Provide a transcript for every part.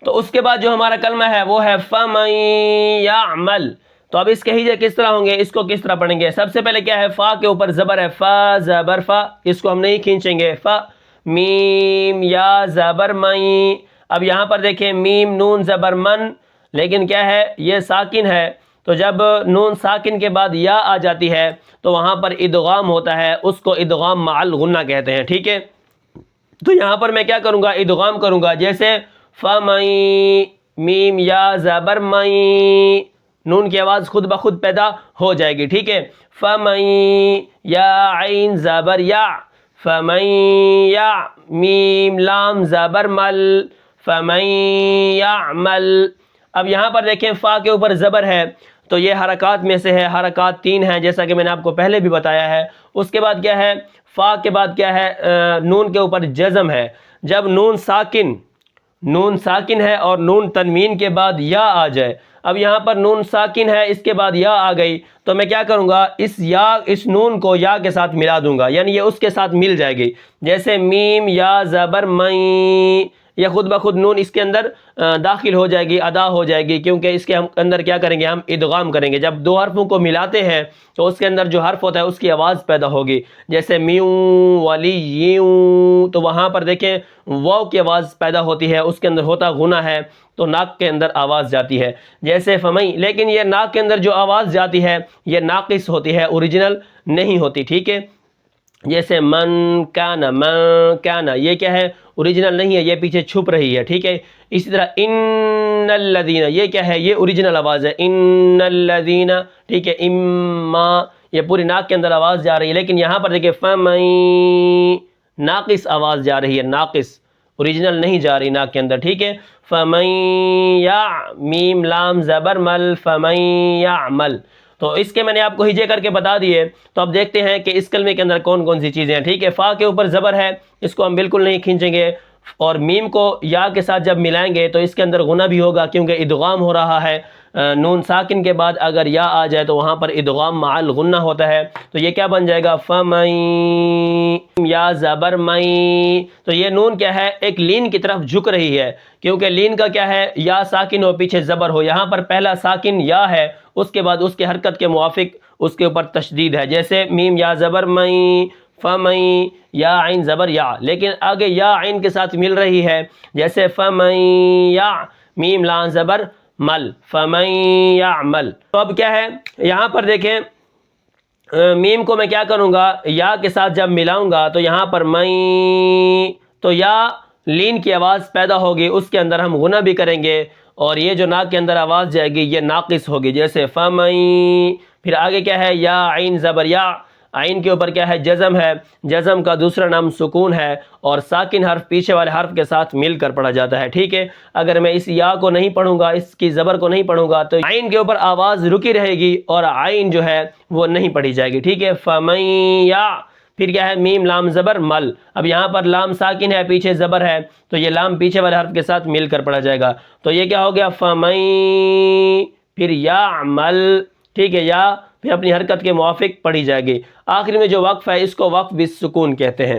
تو اس کے بعد جو ہمارا کلمہ ہے وہ ہے فَمَن يَعْمَلْ. تو اب اس کے ہجے کس طرح ہوں گے، اس کو کس طرح پڑھیں گے؟ سب سے پہلے کیا ہے، فا کے اوپر زبر ہے، فا زبر فا، اس کو ہم نہیں کھینچیں گے، فا میم یا زبر مئی. اب یہاں پر دیکھیں میم نون زبر من، لیکن کیا ہے یہ ساکن ہے، تو جب نون ساکن کے بعد یا آ جاتی ہے تو وہاں پر ادغام ہوتا ہے، اس کو ادغام مع الغنہ کہتے ہیں. ٹھیک ہے، تو یہاں پر میں کیا کروں گا، ادغام کروں گا، جیسے فَمَن میم یا زبر مئی، نون کی آواز خود بخود پیدا ہو جائے گی. ٹھیک ہے، فَمَن یا عین زبر یا، فَمَن یا میم لام زبر مل، فَمَن یعمل. اب یہاں پر دیکھیں فا کے اوپر زبر ہے، تو یہ حرکات میں سے ہے، حرکات 3 ہیں جیسا کہ میں نے آپ کو پہلے بھی بتایا ہے. اس کے بعد کیا ہے، فا کے بعد کیا ہے، نون کے اوپر جزم ہے. جب نون ساکن ہے اور نون تنوین کے بعد یا آ جائے، اب یہاں پر نون ساکن ہے، اس کے بعد یا آ گئی، تو میں کیا کروں گا، اس نون کو یا کے ساتھ ملا دوں گا، یعنی یہ اس کے ساتھ مل جائے گی. جیسے میم یا زبر مئی، یہ خود بخود نون اس کے اندر داخل ہو جائے گی، ادا ہو جائے گی، کیونکہ اس کے ہم اندر کیا کریں گے، ہم ادغام کریں گے. جب 2 حرفوں کو ملاتے ہیں تو اس کے اندر جو حرف ہوتا ہے اس کی آواز پیدا ہوگی. جیسے میوں والی یوں، تو وہاں پر دیکھیں واو کی آواز پیدا ہوتی ہے، اس کے اندر ہوتا غنہ ہے، تو ناک کے اندر آواز جاتی ہے. جیسے فمئی، لیکن یہ ناک کے اندر جو آواز جاتی ہے یہ ناقص ہوتی ہے، اوریجنل نہیں ہوتی. ٹھیک ہے، جیسے من کانا، یہ کیا ہے، اوریجنل نہیں ہے، یہ پیچھے چھپ رہی ہے. ٹھیک ہے، اسی طرح ان الذین، یہ کیا ہے، یہ اوریجنل آواز ہے، ان الذین. ٹھیک ہے، اما، یہ پوری ناک کے اندر آواز جا رہی ہے، لیکن یہاں پر دیکھیں فمن، ناقص آواز جا رہی ہے، ناقص، اوریجنل نہیں جا رہی ناک کے اندر. ٹھیک ہے، فمن یا میم لام زبر مل، فمن یعمل. تو اس کے میں نے آپ کو ہجے کر کے بتا دیے. تو اب دیکھتے ہیں کہ اس کلمے کے اندر کون کون سی چیزیں ہیں. ٹھیک ہے، فا کے اوپر زبر ہے، اس کو ہم بالکل نہیں کھینچیں گے، اور میم کو یا کے ساتھ جب ملائیں گے تو اس کے اندر غنہ بھی ہوگا، کیونکہ ادغام ہو رہا ہے. نون ساکن کے بعد اگر یا آ جائے تو وہاں پر ادغام مع الغنہ ہوتا ہے. تو یہ کیا بن جائے گا، فمن یا زبر مئی. تو یہ نون کیا ہے، ایک لین کی طرف جھک رہی ہے، کیونکہ لین کا کیا ہے، یا ساکن ہو پیچھے زبر ہو. یہاں پر پہلا ساکن یا ہے، اس کے بعد اس کے حرکت کے موافق اس کے اوپر تشدید ہے. جیسے میم یا زبر مئی، فمن یا عین زبر یا، لیکن آگے یا عین کے ساتھ مل رہی ہے. جیسے فمن یا میم لام زبر مل، فمن یعمل. تو اب کیا ہے، یہاں پر دیکھیں میم کو میں کیا کروں گا، یا کے ساتھ جب ملاؤں گا تو یہاں پر میں، تو یا لین کی آواز پیدا ہوگی، اس کے اندر ہم غنہ بھی کریں گے، اور یہ جو ناک کے اندر آواز جائے گی یہ ناقص ہوگی. جیسے فمن، پھر آگے کیا ہے، یا عین زبر یا، عین کے اوپر کیا ہے، جزم ہے. جزم کا دوسرا نام سکون ہے، اور ساکن حرف پیچھے والے حرف کے ساتھ مل کر پڑھا جاتا ہے. ٹھیک ہے، اگر میں اس یا کو نہیں پڑھوں گا، اس کی زبر کو نہیں پڑھوں گا، تو عین کے اوپر آواز رکی رہے گی اور عین جو ہے وہ نہیں پڑھی جائے گی. ٹھیک ہے، فمن یا، پھر کیا ہے، میم لام زبر مل. اب یہاں پر لام ساکن ہے، پیچھے زبر ہے، تو یہ لام پیچھے والے حرف کے ساتھ مل کر پڑھا جائے گا. تو یہ کیا ہو گیا، فمن، پھر یعمل. ٹھیک ہے، یا پھر اپنی حرکت کے موافق پڑھی جائے گی. آخر میں جو وقف ہے اس کو وقف بالسکون کہتے ہیں.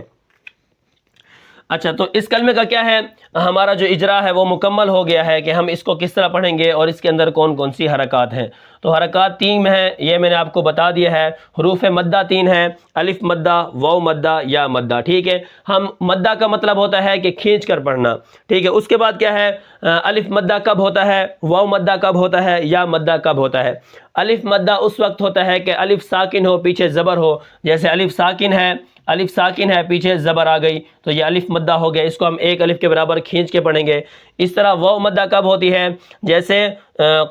اچھا، تو اس کلمے کا کیا ہے، ہمارا جو اجرا ہے وہ مکمل ہو گیا ہے کہ ہم اس کو کس طرح پڑھیں گے اور اس کے اندر کون کون سی حرکات ہیں. تو حرکات 3 ہیں، یہ میں نے آپ کو بتا دیا ہے. حروف مدہ 3 ہیں، الف مدہ، واو مدہ، یا مدہ. ٹھیک ہے، ہم مدہ کا مطلب ہوتا ہے کہ کھینچ کر پڑھنا. ٹھیک ہے، اس کے بعد کیا ہے، الف مدہ کب ہوتا ہے، واو مدہ کب ہوتا ہے، یا مدہ کب ہوتا ہے. الف مدہ اس وقت ہوتا ہے کہ الف ساکن ہو، پیچھے زبر ہو. جیسے الف ساکن ہے، پیچھے زبر آ گئی تو یہ الف مدہ ہو گیا، اس کو ہم 1 الف کے برابر کھینچ کے پڑھیں گے. اس طرح واو مدہ کب ہوتی ہے، جیسے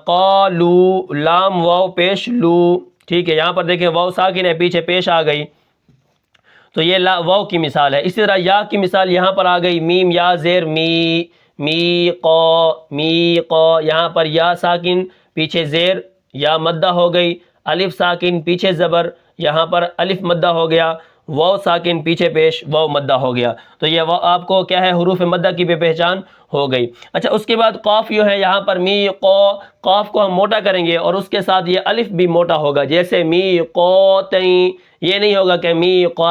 قالو، لام واو پیش لو. ٹھیک ہے، یہاں پر دیکھیں واو ساکن ہے، پیچھے پیش آ گئی، تو یہ واو کی مثال ہے. اسی طرح یا کی مثال یہاں پر آ گئی، میم یا زیر می قو. یہاں پر یا ساکن، پیچھے زیر، یا مدہ ہو گئی. الف ساکن، پیچھے زبر، یہاں پر الف مدہ ہو گیا. واو ساکن، پیچھے پیش، واو مدہ ہو گیا. تو یہ آپ کو کیا ہے، حروف مدہ کی بھی پہچان ہو گئی. اچھا، اس کے بعد قاف جو ہے، یہاں پر می قو، قاف کو ہم موٹا کریں گے اور اس کے ساتھ یہ الف بھی موٹا ہوگا. جیسے می قو تئیں، یہ نہیں ہوگا کہ می قو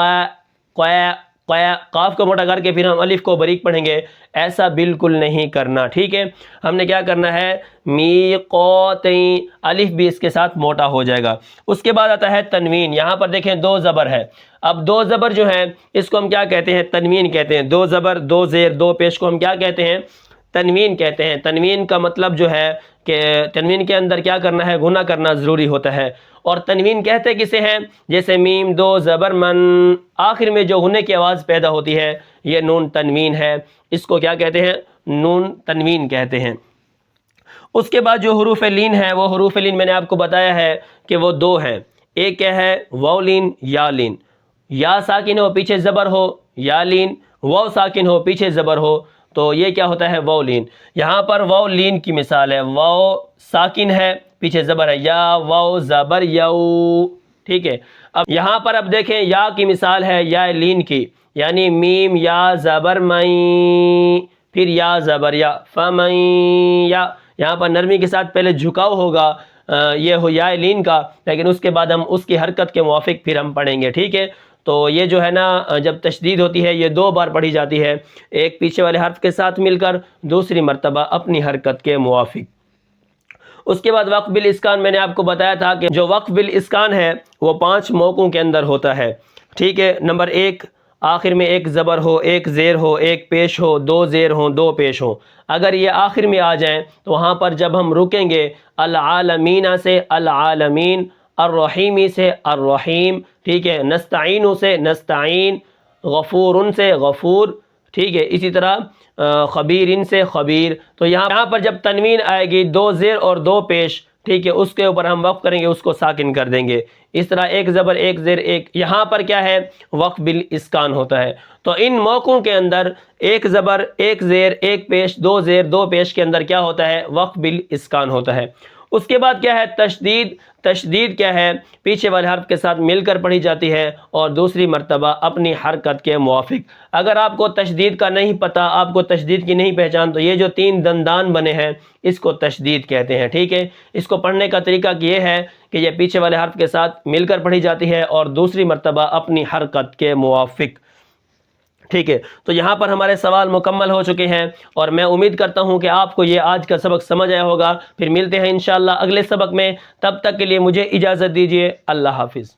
قاف کو موٹا کر کے پھر ہم الف کو باریک پڑھیں گے، ایسا بالکل نہیں کرنا، ٹھیک ہے۔ ہم نے کیا کرنا ہے، میقاتین، الف بھی اس کے ساتھ موٹا ہو جائے گا۔ اس کے بعد آتا ہے تنوین، یہاں پر دیکھیں دو زبر ہے، اب دو زبر جو ہیں اس کو ہم کیا کہتے ہیں، تنوین کہتے ہیں۔ دو زبر، دو زیر، دو پیش کو ہم کیا کہتے ہیں، تنوین کہتے ہیں۔ تنوین کا مطلب جو ہے کہ تنوین کے اندر کیا کرنا ہے، گنہ کرنا ضروری ہوتا ہے۔ اور تنوین کہتے کسے ہیں، جیسے میم دو زبر من، آخر میں جو غنے کی آواز پیدا ہوتی ہے یہ نون تنوین ہے، اس کو کیا کہتے ہیں، نون تنوین کہتے ہیں۔ اس کے بعد جو حروف لین ہے، وہ حروف لین میں نے آپ کو بتایا ہے کہ وہ دو ہیں، ایک کیا ہے، واو لین، یا لین۔ یا ساکن ہو پیچھے زبر ہو یا لین، واو ساکن ہو پیچھے زبر ہو تو یہ کیا ہوتا ہے، واو لین۔ یہاں پر واو لین کی مثال ہے، واو ساکن ہے پیچھے زبر ہے، یا واو زبر یو، ٹھیک ہے۔ اب یہاں پر اب دیکھیں یا کی مثال ہے یا لین کی، یعنی میم یا زبر مئی، پھر یا زبر یا، فمن یا، یہاں پر نرمی کے ساتھ پہلے جھکاؤ ہوگا یہ ہو یا لین کا، لیکن اس کے بعد ہم اس کی حرکت کے موافق پھر ہم پڑھیں گے، ٹھیک ہے۔ تو یہ جو ہے نا جب تشدید ہوتی ہے یہ دو بار پڑھی جاتی ہے، ایک پیچھے والے حرف کے ساتھ مل کر، دوسری مرتبہ اپنی حرکت کے موافق۔ اس کے بعد وقف بالاسکان، میں نے آپ کو بتایا تھا کہ جو وقف بالاسکان ہے وہ 5 موقعوں کے اندر ہوتا ہے، ٹھیک ہے۔ نمبر 1، آخر میں ایک زبر ہو، ایک زیر ہو، ایک پیش ہو، دو زیر ہوں، دو پیش ہوں۔ اگر یہ آخر میں آ جائیں تو وہاں پر جب ہم رکیں گے، العالمین سے العالمین، الرحیمی سے الرحیم، ٹھیک ہے، نستعین سے نستعین، غفور سے غفور، ٹھیک ہے، اسی طرح خبیرن سے خبیر۔ تو یہاں پر جب تنوین آئے گی، دو زیر اور دو پیش، ٹھیک ہے، اس کے اوپر ہم وقف کریں گے، اس کو ساکن کر دیں گے۔ اس طرح ایک زبر، ایک زیر، ایک، یہاں پر کیا ہے، وقف بالاسکان ہوتا ہے۔ تو ان موقعوں کے اندر ایک زبر، ایک زیر، ایک پیش، دو زیر، دو پیش کے اندر کیا ہوتا ہے، وقف بالاسکان ہوتا ہے۔ اس کے بعد کیا ہے، تشدید۔ تشدید کیا ہے، پیچھے والے حرف کے ساتھ مل کر پڑھی جاتی ہے اور دوسری مرتبہ اپنی حرکت کے موافق۔ اگر آپ کو تشدید کا نہیں پتہ، آپ کو تشدید کی نہیں پہچان، تو یہ جو 3 دندان بنے ہیں اس کو تشدید کہتے ہیں، ٹھیک ہے۔ اس کو پڑھنے کا طریقہ یہ ہے کہ یہ پیچھے والے حرف کے ساتھ مل کر پڑھی جاتی ہے اور دوسری مرتبہ اپنی حرکت کے موافق، ٹھیک ہے۔ تو یہاں پر ہمارے سوال مکمل ہو چکے ہیں اور میں امید کرتا ہوں کہ آپ کو یہ آج کا سبق سمجھ آیا ہوگا۔ پھر ملتے ہیں انشاءاللہ اگلے سبق میں، تب تک کے لیے مجھے اجازت دیجیے، اللہ حافظ۔